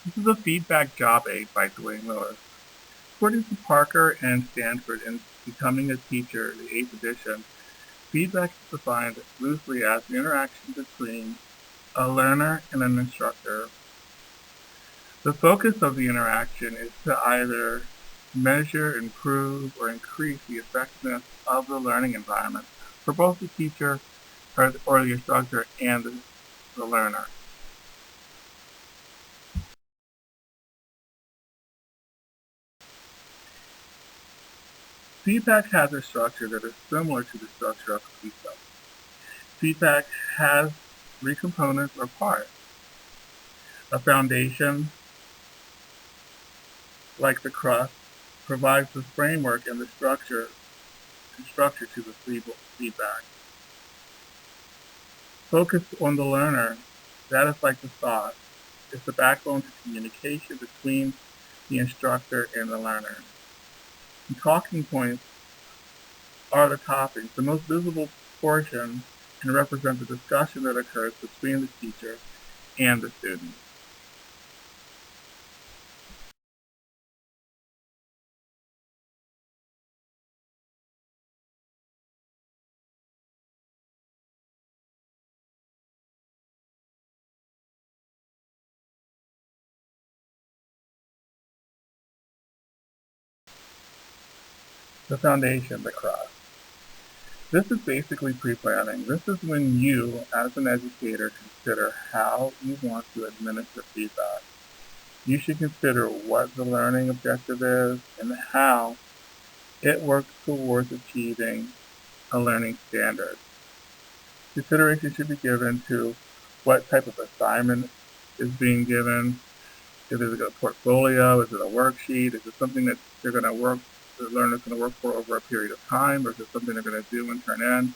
This is a feedback job aid by Dwayne Lewis. According to Parker and Stanford in Becoming a Teacher, the 8th edition, feedback is defined loosely as the interaction between a learner and an instructor. The focus of the interaction is to either measure, improve, or increase the effectiveness of the learning environment for both the teacher or the instructor and the learner. Feedback has a structure that is similar to the structure of a pizza. Feedback has three components or parts. A foundation, like the crust, provides the framework and the structure to the feedback. Focus on the learner, that is like the sauce. It's the backbone to communication between the instructor and the learner. And talking points are the topics. The most visible portion can represent the discussion that occurs between the teacher and the student. The foundation, the crust. This is basically pre-planning. This is when you, as an educator, consider how you want to administer feedback. You should consider what the learning objective is and how it works towards achieving a learning standard. Consideration should be given to what type of assignment is being given. Is it a portfolio? Is it a worksheet? Is it something that they're going to work, the learner's going to work for over a period of time, or is it something they're going to do and turn in?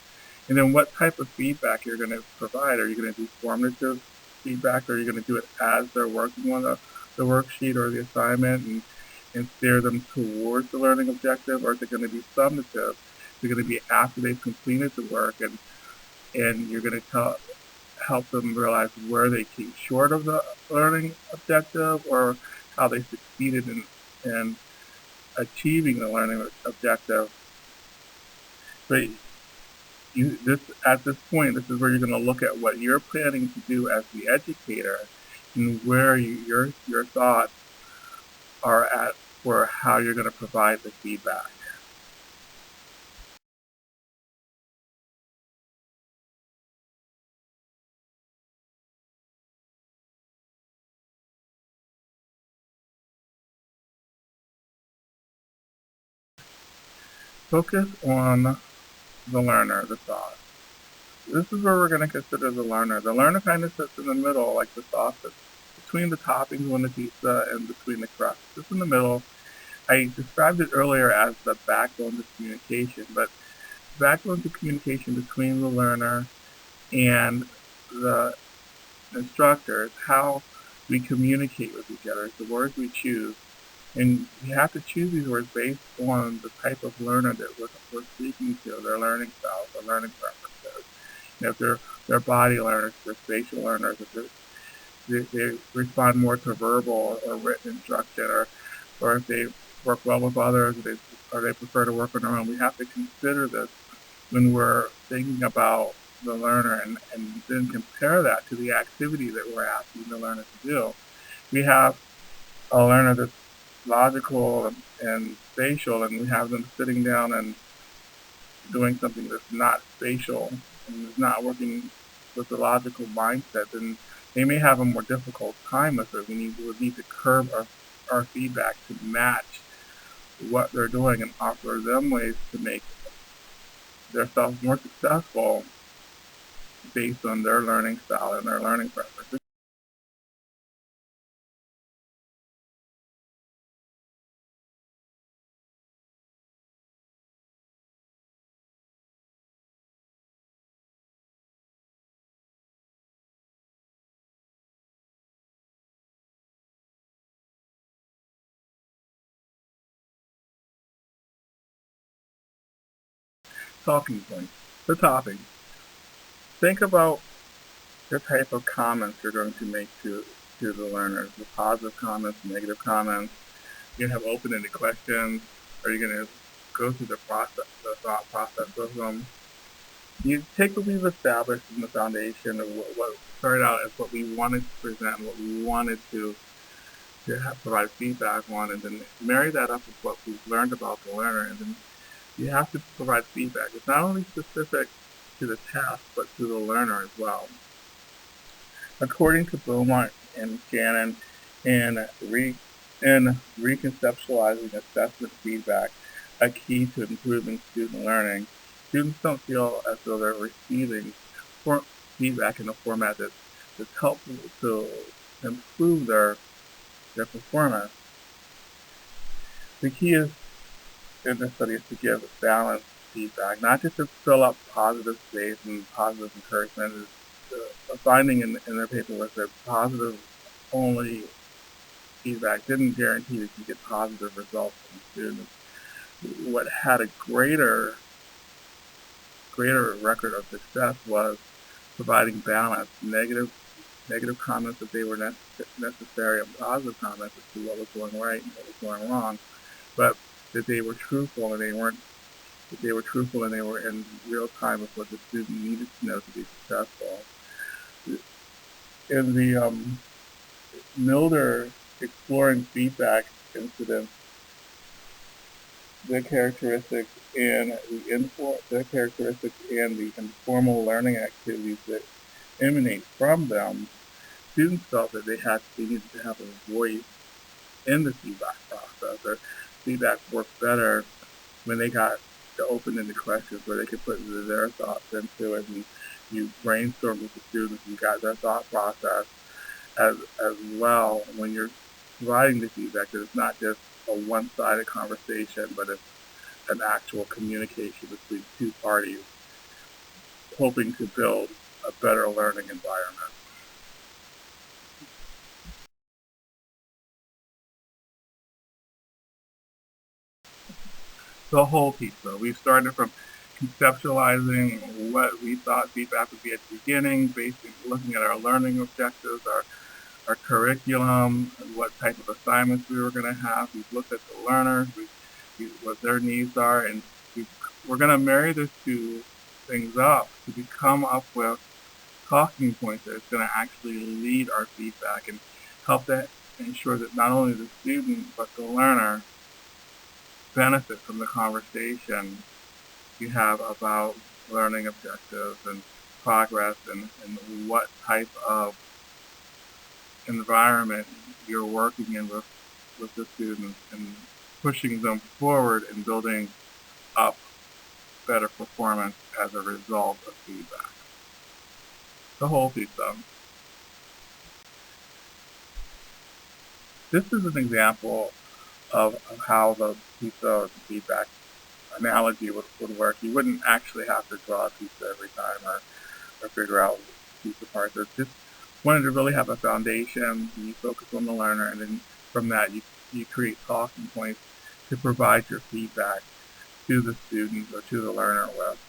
And then what type of feedback you're going to provide. Are you going to do formative feedback, or are you going to do it as they're working on the worksheet or the assignment and steer them towards the learning objective, or is it going to be summative? Is it going to be after they've completed the work and you're going to help them realize where they came short of the learning objective or how they succeeded in achieving the learning objective. But at this point, this is where you're going to look at what you're planning to do as the educator and where your thoughts are at for how you're going to provide the feedback. Focus on the learner, the thought. This is where we're going to consider the learner. The learner kind of sits in the middle, like the sauce between the toppings on the pizza and between the crust. Just in the middle. I described it earlier as the backbone to communication, but the backbone to communication between the learner and the instructor is how we communicate with each other. It's the words we choose. And you have to choose these words based on the type of learner that we're speaking to, their learning styles, their learning preferences. If they're body learners, they're spatial learners, if they respond more to verbal or written instruction, or if they work well with others, or they prefer to work on their own. We have to consider this when we're thinking about the learner and then compare that to the activity that we're asking the learner to do. We have a learner that's logical and spatial, and we have them sitting down and doing something that's not spatial and is not working with the logical mindset, then they may have a more difficult time with it. We would need to curb our feedback to match what they're doing and offer them ways to make themselves more successful based on their learning style and their learning preferences. Talking points. The topping. Think about the type of comments you're going to make to to the learners, the positive comments, negative comments. You're going to have open-ended questions, or you're going to go through the thought process with them. You take what we've established in the foundation of what started out as what we wanted to present, what we wanted to provide feedback on, and then marry that up with what we've learned about the learner, and then you have to provide feedback. It's not only specific to the task, but to the learner as well. According to Beaumont and Gannon, in reconceptualizing assessment feedback, a key to improving student learning, students don't feel as though they're receiving feedback in a format that's helpful to improve their performance. The key is in this study is to give balanced feedback, not just to fill up positive space and positive encouragement. A finding in their paper was that positive only feedback didn't guarantee that you get positive results from students. What had a greater record of success was providing balance, negative comments if they were necessary, and positive comments as to what was going right and what was going wrong, but that they were truthful and they were in real time with what the student needed to know to be successful. In the Milder exploring feedback incidents, the characteristics and the informal learning activities that emanate from them, students felt that they needed to have a voice in the feedback process. Or feedback worked better when they got the open-ended questions where they could put their thoughts into it, and you brainstorm with the students, you got their thought process as well when you're providing the feedback, that it's not just a one-sided conversation, but it's an actual communication between two parties hoping to build a better learning environment. The whole piece, though. We started from conceptualizing what we thought feedback would be at the beginning, basically looking at our learning objectives, our curriculum, what type of assignments we were going to have. We've looked at the learners, what their needs are, and we're going to marry those two things up to come up with talking points that is going to actually lead our feedback and help to ensure that not only the student but the learner benefit from the conversation you have about learning objectives and progress, and what type of environment you're working in with the students and pushing them forward and building up better performance as a result of feedback. The whole piece of. This is an example of how the pizza feedback analogy would work. You wouldn't actually have to draw a pizza every time or figure out pizza parts. It's just wanted to really have a foundation. You focus on the learner, and then from that you create talking points to provide your feedback to the student or to the learner with.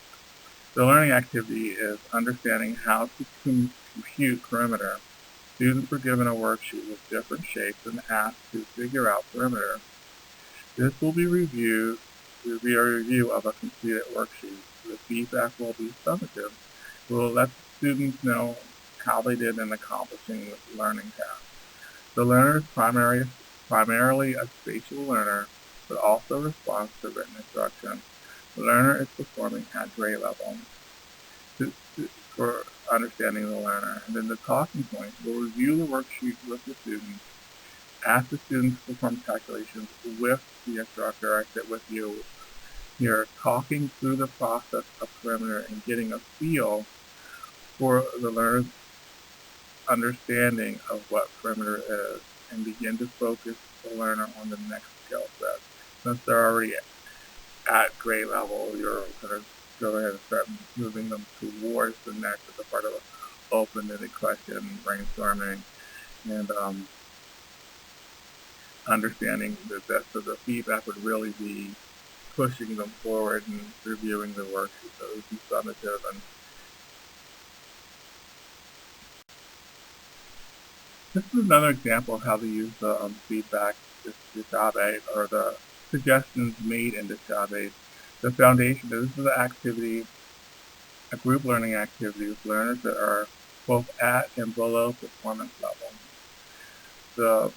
The learning activity is understanding how to compute perimeter. Students were given a worksheet with different shapes and asked to figure out perimeter. This will be a review of a completed worksheet. The feedback will be summative. It will let students know how they did in accomplishing this learning task. The learner is primarily a spatial learner, but also responds to written instruction. The learner is performing at grade level for understanding the learner. And then the talking points will review the worksheet with the students, ask the students to perform calculations with the instructor. I sit with you here talking through the process of perimeter and getting a feel for the learner's understanding of what perimeter is, and begin to focus the learner on the next skill set. Since they're already at grade level, you're going to go ahead and start moving them towards the next as a part of an open-ended question, brainstorming, and understanding that so the feedback would really be pushing them forward and reviewing the worksheet. So it would be summative. And This is another example of how to use the feedback, the job aid, or the suggestions made in the job aid. The foundation, this is the activity, a group learning activity with learners that are both at and below performance level. The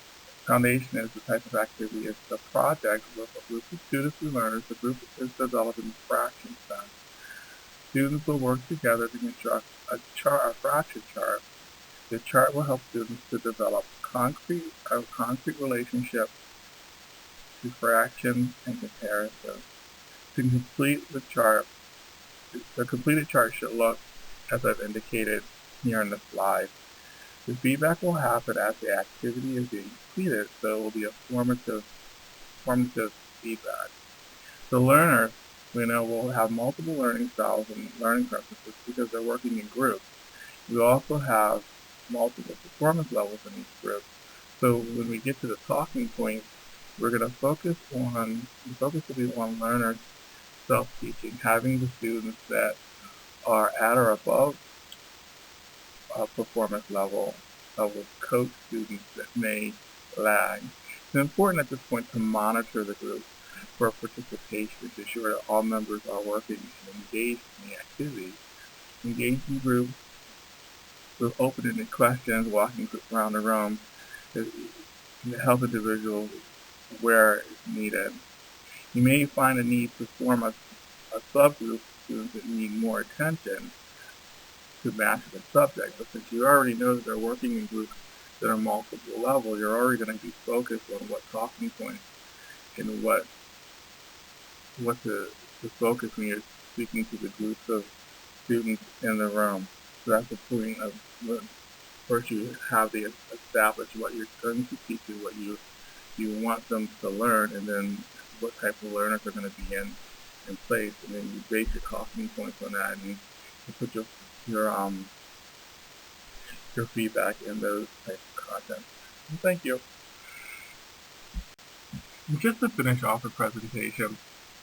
foundation is the type of activity, it's the project with a group of students and learners. The group is developing fraction sense. Students will work together to construct a fraction chart. The chart will help students to develop a concrete relationship to fractions and comparisons. To complete the chart, the completed chart should look as I've indicated here in the slide. The feedback will happen as the activity is being completed, so it will be a formative feedback. The learners, we know, will have multiple learning styles and learning preferences because they're working in groups. We also have multiple performance levels in each group. So when we get to the talking points, we're going to focus will be on learners self-teaching, having the students that are at or above performance level will coach students that may lag. It's important at this point to monitor the group for participation to ensure that all members are working and engaged in the activity. Engage in groups with open-ended questions, walking around the room to help individuals where it's needed. You may find a need to form a subgroup of students that need more attention to master the subject, but since you already know that they're working in groups that are multiple level, you're already going to be focused on what talking points and what to focus when you're speaking to the groups of students in the room. So that's the point of first you have to establish what you're going to teach you, what you want them to learn, and then what type of learners are going to be in place, and then you base your talking points on that, and you put your feedback in those types of content. And thank you. And just to finish off the presentation,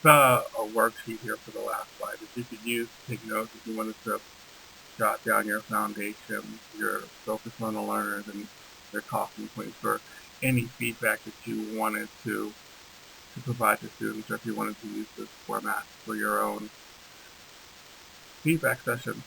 a worksheet here for the last slide that you could use to take notes if you wanted to jot down your foundation, your focus on the learners, and their talking points for any feedback that you wanted to provide to students, or if you wanted to use this format for your own feedback session.